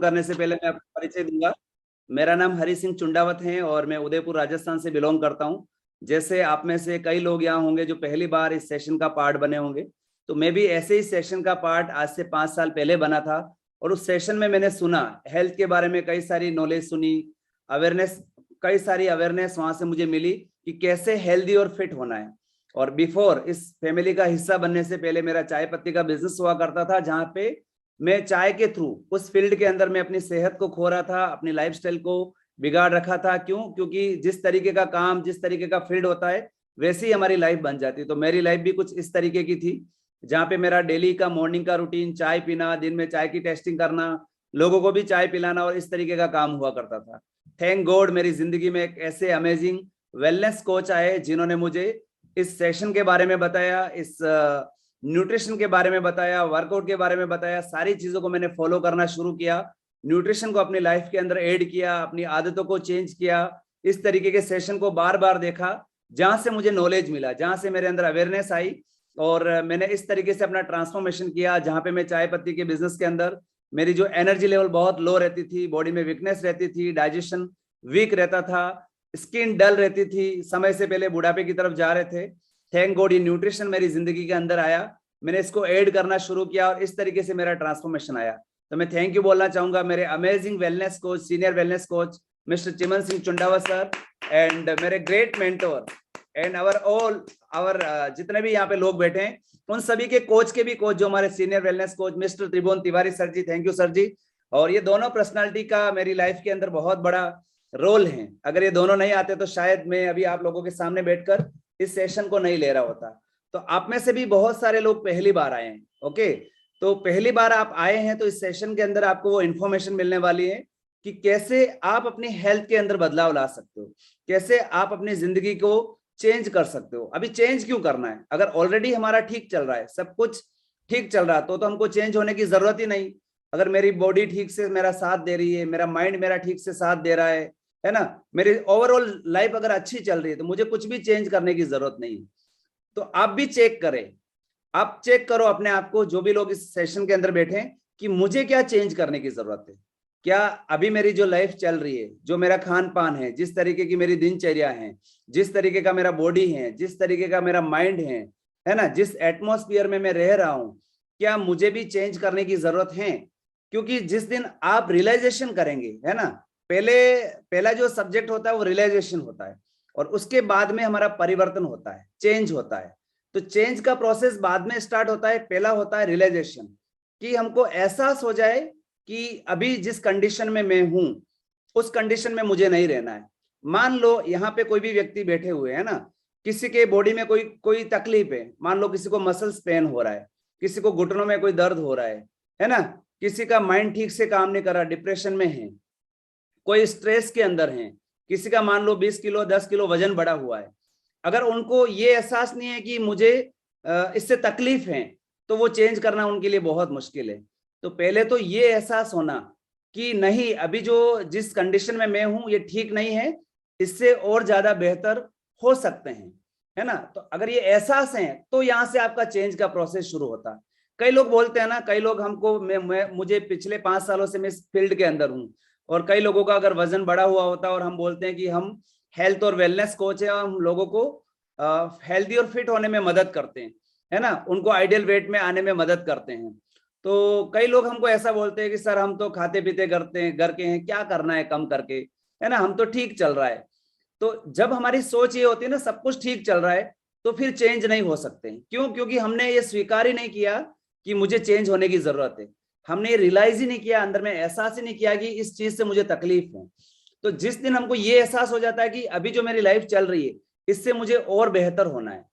करने से पहले मैं आपको परिचय दूंगा। मेरा नाम हरि सिंह चुंडावत है और मैं उदयपुर राजस्थान से बिलोंग करता हूं। जैसे आप में से कई लोग यहाँ होंगे जो पहली बार इस सेशन का पार्ट बने होंगे, तो मैं भी ऐसे ही सेशन का पार्ट आज से 5 साल पहले बना था। और उस सेशन में मैंने सुना हेल्थ के बारे में, कई सारी नॉलेज सुनी, अवेयरनेस, कई सारी अवेयरनेस वहां से मुझे मिली कि कैसे हेल्दी और फिट होना है। और बिफोर इस फैमिली का हिस्सा बनने से पहले मेरा चाय पत्ती का बिजनेस हुआ करता था, जहां पे मैं चाय के थ्रू उस फील्ड के अंदर मैं अपनी सेहत को खो रहा था, अपनी लाइफस्टाइल को बिगाड़ रखा था। क्यों? क्योंकि जिस तरीके का काम, जिस तरीके का फील्ड होता है, वैसी ही हमारी लाइफ बन जाती। तो मेरी लाइफ भी कुछ इस तरीके की थी, जहाँ पे मेरा डेली का मॉर्निंग का रूटीन चाय पीना, दिन में चाय की टेस्टिंग करना, लोगों को भी चाय पिलाना, और इस तरीके का काम हुआ करता था। थैंक गॉड मेरी जिंदगी में एक ऐसे अमेजिंग वेलनेस कोच आए जिन्होंने मुझे इस सेशन के बारे में बताया, इस न्यूट्रिशन के बारे में बताया, वर्कआउट के बारे में बताया। सारी चीजों को मैंने फॉलो करना शुरू किया, न्यूट्रिशन को अपनी लाइफ के अंदर ऐड किया, अपनी आदतों को चेंज किया। इस तरीके के सेशन को बार बार देखा, जहां से मुझे नॉलेज मिला, जहां से मेरे अंदर अवेयरनेस आई, और मैंने इस तरीके से अपना ट्रांसफॉर्मेशन किया। जहां पे मैं चाय पत्ती के बिजनेस के अंदर मेरी जो एनर्जी लेवल बहुत लो रहती थी, बॉडी में वीकनेस रहती थी, डाइजेशन वीक रहता था, स्किन डल रहती थी, समय से पहले बुढ़ापे की तरफ जा रहे थे। थैंक गॉड ये न्यूट्रिशन मेरी जिंदगी के अंदर आया, मैंने इसको ऐड करना शुरू किया और इस तरीके से मेरा ट्रांसफॉर्मेशन आया। तो मैं थैंक यू बोलना चाहूंगा मेरे amazing wellness coach, senior wellness coach mister Chiman Singh Chundawat sir, and मेरे ग्रेट मेंटोर एंड आवर जितने भी यहाँ पे लोग बैठे हैं, उन सभी के कोच के भी कोच जो हमारे senior wellness coach mister Tribhuvan Tiwari sir ji, thank you sir ji. और ये दोनों पर्सनालिटी का मेरी लाइफ के अंदर बहुत बड़ा रोल है। अगर ये दोनों नहीं आते तो शायद मैं अभी आप लोगों के सामने बैठकर इस सेशन को नहीं ले रहा होता। तो आप में से भी बहुत सारे लोग पहली बार आए हैं, ओके। तो पहली बार आप आए हैं तो इस सेशन के अंदर आपको वो इन्फॉर्मेशन मिलने वाली है कि कैसे आप अपनी हेल्थ के अंदर बदलाव ला सकते हो, कैसे आप अपनी जिंदगी को चेंज कर सकते हो। अभी चेंज क्यों करना है? अगर ऑलरेडी हमारा ठीक चल रहा है, सब कुछ ठीक चल रहा है, तो हमको चेंज होने की जरूरत ही नहीं। अगर मेरी बॉडी ठीक से मेरा साथ दे रही है, मेरा माइंड मेरा ठीक से साथ दे रहा है ना, मेरी ओवरऑल लाइफ अगर अच्छी चल रही है, तो मुझे कुछ भी चेंज करने की जरूरत नहीं है। तो आप भी चेक करें, आप चेक करो अपने आप को, जो भी लोग इस सेशन के अंदर बैठे हैं, कि मुझे क्या चेंज करने की जरूरत है। क्या अभी मेरी जो लाइफ चल रही है, जो मेरा खान पान है, जिस तरीके की मेरी दिनचर्या है, जिस तरीके का मेरा बॉडी है, जिस तरीके का मेरा माइंड है ना, जिस एटमॉस्फेयर में मैं रह रहा हूं, क्या मुझे भी चेंज करने की जरूरत है? क्योंकि जिस दिन आप रियलाइजेशन करेंगे, है ना, पहला जो सब्जेक्ट होता है वो रियलाइजेशन होता है, और उसके बाद में हमारा परिवर्तन होता है, चेंज होता है। तो चेंज का प्रोसेस बाद में स्टार्ट होता है, पहला होता है रियलाइजेशन, कि हमको एहसास हो जाए कि अभी जिस कंडीशन में मैं हूं, उस कंडीशन में मुझे नहीं रहना है। मान लो यहाँ पे कोई भी व्यक्ति बैठे हुए है ना, किसी के बॉडी में कोई कोई तकलीफ है, मान लो किसी को मसल्स पेन हो रहा है, किसी को घुटनों में कोई दर्द हो रहा है ना, किसी का माइंड ठीक से काम नहीं कर रहा, डिप्रेशन में है, कोई स्ट्रेस के अंदर है, किसी का मान लो 20 किलो 10 किलो वजन बढ़ा हुआ है। अगर उनको ये एहसास नहीं है कि मुझे इससे तकलीफ है, तो वो चेंज करना उनके लिए बहुत मुश्किल है। तो पहले तो ये एहसास होना कि नहीं, अभी जो जिस कंडीशन में मैं हूं ये ठीक नहीं है, इससे और ज्यादा बेहतर हो सकते हैं, है ना। तो अगर ये एहसास है तो यहां से आपका चेंज का प्रोसेस शुरू होता है। कई लोग बोलते हैं ना, कई लोग हमको मुझे पिछले 5 सालों से मैं इस फील्ड के अंदर हूं, और कई लोगों का अगर वजन बढ़ा हुआ होता है और हम बोलते हैं कि हम हेल्थ और वेलनेस कोच है, हम लोगों को हेल्दी और फिट होने में मदद करते हैं, है ना, उनको आइडियल वेट में आने में मदद करते हैं। तो कई लोग हमको ऐसा बोलते हैं कि सर हम तो खाते पीते करते हैं, घर के हैं, क्या करना है कम करके, है ना, हम तो ठीक चल रहा है। तो जब हमारी सोच ये होती है ना सब कुछ ठीक चल रहा है, तो फिर चेंज नहीं हो सकते। क्यों? क्योंकि हमने ये स्वीकार ही नहीं किया कि मुझे चेंज होने की जरूरत है। हमने ये रियलाइज ही नहीं किया, अंदर में एहसास ही नहीं किया कि इस चीज से मुझे तकलीफ है। तो जिस दिन हमको ये एहसास हो जाता है कि अभी जो मेरी लाइफ चल रही है, इससे मुझे और बेहतर होना है,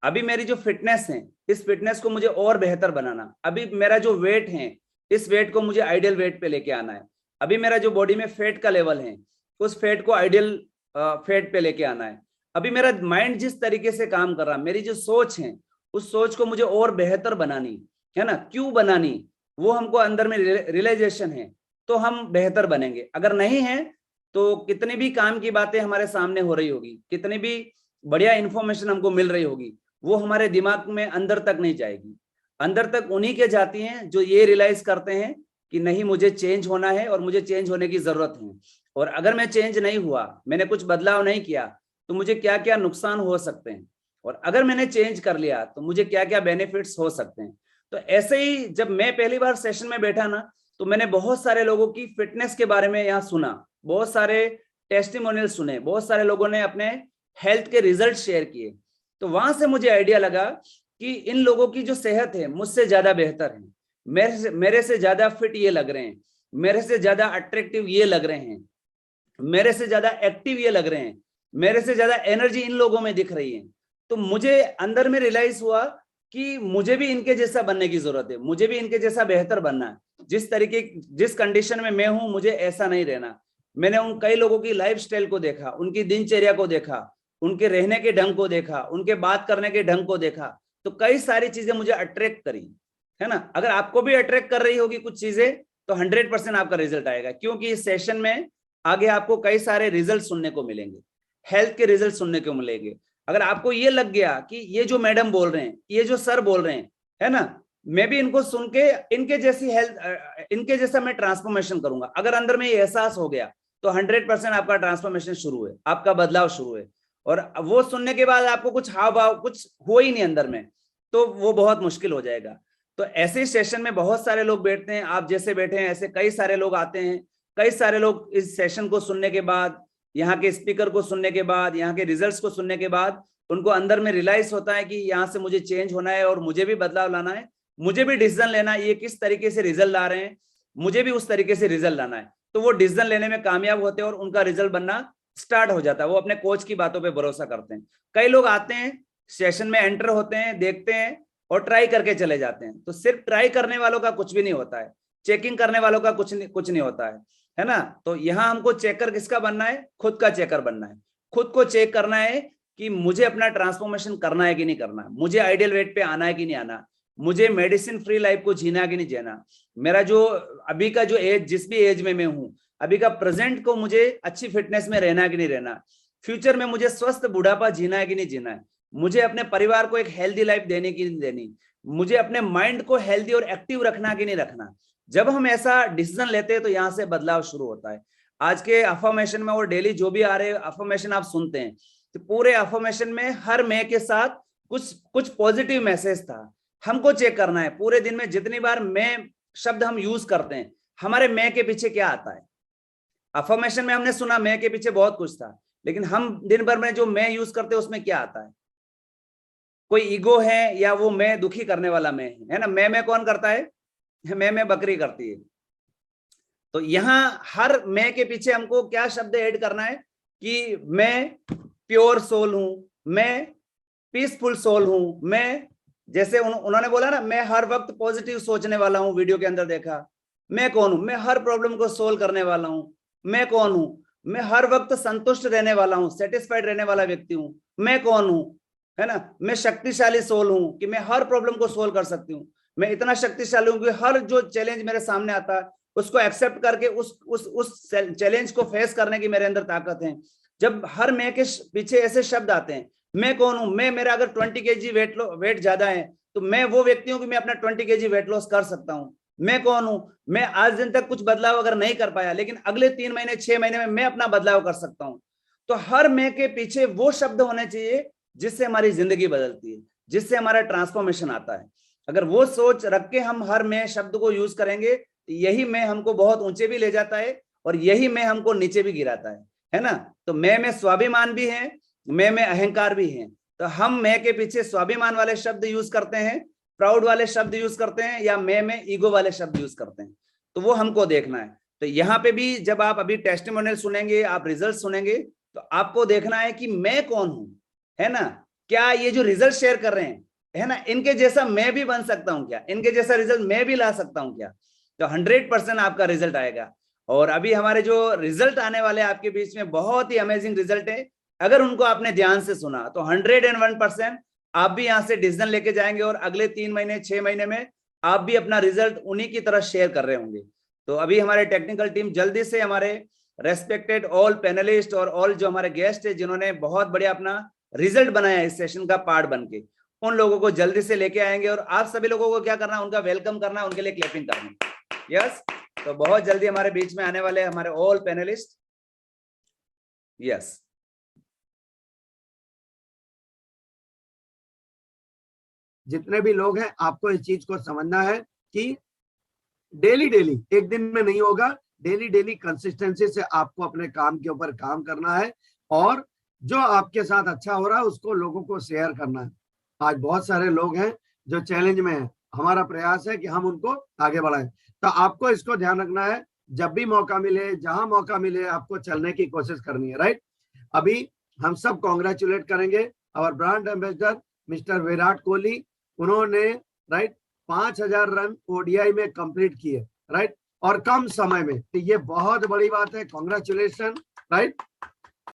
अभी मेरी जो फिटनेस है, इस फिटनेस को मुझे और बेहतर बनाना, अभी मेरा जो वेट है, इस वेट को मुझे आइडियल वेट पे लेके आना है, अभी मेरा जो बॉडी में फैट का लेवल है, उस फैट को आइडियल फैट पे लेके आना है, अभी मेरा माइंड जिस तरीके से काम कर रहा, मेरी जो सोच है, उस सोच को मुझे और बेहतर बनानी है ना। क्यों बनानी? वो हमको अंदर में रियलाइजेशन है, तो हम बेहतर बनेंगे। अगर नहीं है तो कितनी भी काम की बातें हमारे सामने हो रही होगी, कितनी भी बढ़िया इंफॉर्मेशन हमको मिल रही होगी, वो हमारे दिमाग में अंदर तक नहीं जाएगी। अंदर तक उन्हीं के जाती हैं जो ये रियलाइज करते हैं कि नहीं, मुझे चेंज होना है और मुझे चेंज होने की जरूरत है, और अगर मैं चेंज नहीं हुआ, मैंने कुछ बदलाव नहीं किया, तो मुझे क्या क्या नुकसान हो सकते हैं, और अगर मैंने चेंज कर लिया तो मुझे क्या क्या बेनिफिट्स हो सकते हैं। तो ऐसे ही जब मैं पहली बार सेशन में बैठा ना, तो मैंने बहुत सारे लोगों की फिटनेस के बारे में यहाँ सुना, बहुत सारे टेस्टिमोनियल सुने, बहुत सारे लोगों ने अपने हेल्थ के रिजल्ट शेयर किए। तो वहां से मुझे आइडिया लगा कि इन लोगों की जो सेहत है मुझसे ज्यादा बेहतर है, मेरे से ज्यादा फिट ये लग रहे हैं, मेरे से ज्यादा अट्रैक्टिव ये लग रहे हैं, मेरे से ज्यादा एक्टिव ये लग रहे हैं, मेरे से ज्यादा एनर्जी इन लोगों में दिख रही है। तो मुझे अंदर में रियलाइज हुआ कि मुझे भी इनके जैसा बनने की जरूरत है, मुझे भी इनके जैसा बेहतर बनना है। जिस कंडीशन में मैं हूं, मुझे ऐसा नहीं रहना। मैंने उन कई लोगों की लाइफस्टाइल को देखा, उनकी दिनचर्या को देखा, उनके रहने के ढंग को देखा, उनके बात करने के ढंग को देखा, तो कई सारी चीजें मुझे अट्रैक्ट करी, है ना। अगर आपको भी अट्रैक्ट कर रही होगी कुछ चीजें, तो 100% आपका रिजल्ट आएगा, क्योंकि इस सेशन में आगे आपको कई सारे रिजल्ट सुनने को मिलेंगे, हेल्थ के रिजल्ट सुनने को मिलेंगे। अगर आपको ये लग गया कि ये जो मैडम बोल रहे हैं, ये जो सर बोल रहे हैं, है ना, मैं भी इनको सुन के इनके जैसी हेल्थ, इनके जैसा मैं ट्रांसफॉर्मेशन करूंगा, अगर अंदर में ये एहसास हो गया, तो 100% आपका ट्रांसफॉर्मेशन शुरू है, आपका बदलाव शुरू है। और वो सुनने के बाद आपको कुछ हाव भाव कुछ हो ही नहीं अंदर में, तो वो बहुत मुश्किल हो जाएगा। तो ऐसे ही सेशन में बहुत सारे लोग बैठते हैं, आप जैसे बैठे हैं ऐसे कई सारे लोग आते हैं। कई सारे लोग इस सेशन को सुनने के बाद, यहाँ के स्पीकर को सुनने के बाद, यहाँ के रिजल्ट्स को सुनने के बाद, उनको अंदर में रियलाइज होता है कि यहाँ से मुझे चेंज होना है और मुझे भी बदलाव लाना है, मुझे भी डिसीजन लेना है, ये किस तरीके से रिजल्ट ला रहे हैं, मुझे भी उस तरीके से रिजल्ट लाना है। तो वो डिसीजन लेने में कामयाब होते हैं और उनका रिजल्ट बनना स्टार्ट हो जाता है, वो अपने कोच की बातों पर भरोसा करते हैं। कई लोग आते हैं, सेशन में एंटर होते हैं, देखते हैं और ट्राई करके चले जाते हैं। तो सिर्फ ट्राई करने वालों का कुछ भी नहीं होता है, चेकिंग करने वालों का कुछ नहीं होता है ना। तो यहाँ हमको चेकर किसका बनना है? खुद का चेकर बनना है। खुद को चेक करना है कि मुझे अपना ट्रांसफॉर्मेशन करना है कि नहीं करना, मुझे आइडियल वेट पे आना है कि नहीं आना, मुझे मेडिसिन फ्री लाइफ को जीना है कि नहीं जीना, मेरा जो अभी का जो एज, जिस भी एज में मैं हूं, अभी का प्रेजेंट को मुझे अच्छी फिटनेस में रहना है कि नहीं रहना, फ्यूचर में मुझे स्वस्थ बुढ़ापा जीना है कि नहीं जीना है, मुझे अपने परिवार को एक हेल्दी लाइफ देने की नहीं देनी, मुझे अपने माइंड को हेल्दी और एक्टिव रखना कि नहीं रखना। जब हम ऐसा डिसीजन लेते हैं तो यहाँ से बदलाव शुरू होता है। आज के अफर्मेशन में और डेली जो भी आ रहे अफर्मेशन आप सुनते हैं, तो पूरे अफर्मेशन में हर मैं के साथ कुछ पॉजिटिव मैसेज था। हमको चेक करना है पूरे दिन में जितनी बार मैं शब्द हम यूज करते हैं, हमारे मैं के पीछे क्या आता है। अफर्मेशन में हमने सुना मैं के पीछे बहुत कुछ था, लेकिन हम दिन भर में जो मैं यूज करते हैं उसमें क्या आता है? कोई ईगो है या वो मैं दुखी करने वाला मैं है ना। मैं कौन करता है? मैं बकरी करती है। तो यहाँ हर मैं के पीछे हमको क्या शब्द ऐड करना है कि मैं प्योर सोल हूं, मैं पीसफुल सोल हूं, मैं जैसे उन्होंने बोला ना, मैं हर वक्त पॉजिटिव सोचने वाला हूं, वीडियो के अंदर देखा। मैं कौन हूं? मैं हर प्रॉब्लम को सोल्व करने वाला हूं। मैं कौन हूं? मैं हर वक्त संतुष्ट रहने वाला हूं, सेटिस्फाइड रहने वाला व्यक्ति हूं। मैं कौन हूं? है ना, मैं शक्तिशाली सोल हूं कि मैं हर प्रॉब्लम को सोल्व कर सकती हूँ। मैं इतना शक्तिशाली हूं कि हर जो चैलेंज मेरे सामने आता है उसको एक्सेप्ट करके उस चैलेंज को फेस करने की मेरे अंदर ताकत है। जब हर मैं के पीछे ऐसे शब्द आते हैं, मैं कौन हूं? मेरा अगर 20 kg वेट ज्यादा है तो मैं वो व्यक्ति हूं कि मैं अपना 20 kg वेट लॉस कर सकता हूं। मैं कौन हूं? मैं आज दिन तक कुछ बदलाव अगर नहीं कर पाया, लेकिन अगले 3 महीने 6 महीने में मैं अपना बदलाव कर सकता हूं। तो हर मैं के पीछे वो शब्द होने चाहिए जिससे हमारी जिंदगी बदलती है, जिससे हमारा ट्रांसफॉर्मेशन आता है। अगर वो सोच रख के हम हर मैं शब्द को यूज करेंगे, तो यही मैं हमको बहुत ऊंचे भी ले जाता है और यही मैं हमको नीचे भी गिराता है ना। तो मैं में स्वाभिमान भी है, मैं में अहंकार भी है। तो हम मैं के पीछे स्वाभिमान वाले शब्द यूज करते हैं, प्राउड वाले शब्द यूज करते हैं, या मैं में ईगो वाले शब्द यूज करते हैं, तो वो हमको देखना है। तो यहाँ पे भी जब आप अभी टेस्टिमोनियल सुनेंगे, आप रिजल्ट सुनेंगे, तो आपको देखना है कि मैं कौन हूं, है ना। क्या ये जो रिजल्ट शेयर कर रहे हैं, है ना, इनके जैसा मैं भी बन सकता हूं क्या? इनके जैसा रिजल्ट मैं भी ला सकता हूं क्या? तो 100% आपका रिजल्ट आएगा। और अभी हमारे जो रिजल्ट आने वाले आपके बीच में बहुत ही अमेजिंग रिजल्ट है। अगर उनको आपने ध्यान से सुना तो 101% आप भी यहाँ से डिसीजन लेके जाएंगे और अगले 3 महीने 6 महीने में आप भी अपना रिजल्ट उन्हीं की तरह शेयर कर रहे होंगे। तो अभी हमारे टेक्निकल टीम जल्दी से हमारे रेस्पेक्टेड ऑल पैनलिस्ट और ऑल जो हमारे गेस्ट है जिन्होंने बहुत बढ़िया अपना रिजल्ट बनाया इस सेशन का पार्ट बन के, उन लोगों को जल्दी से लेके आएंगे। और आप सभी लोगों को क्या करना है? उनका वेलकम करना है, उनके लिए क्लैपिंग करना है। यस, तो बहुत जल्दी हमारे बीच में आने वाले हमारे ऑल पैनलिस्ट। यस, जितने भी लोग हैं, आपको इस चीज को समझना है कि डेली डेली, एक दिन में नहीं होगा, डेली डेली कंसिस्टेंसी से आपको अपने काम के ऊपर काम करना है और जो आपके साथ अच्छा हो रहा है उसको लोगों को शेयर करना है। आज बहुत सारे लोग हैं जो चैलेंज में हैं, हमारा प्रयास है कि हम उनको आगे बढ़ाएं। तो आपको इसको ध्यान रखना है, जब भी मौका मिले, जहां मौका मिले, आपको चलने की कोशिश करनी है, राइट। अभी हम सब कॉन्ग्रेचुलेट करेंगे और brand ambassador mister Virat Kohli, उन्होंने राइट 5,000 रन ओडीआई में कंप्लीट किए, राइट, और कम समय में। तो ये बहुत बड़ी बात है, कॉन्ग्रेचुलेशन, राइट।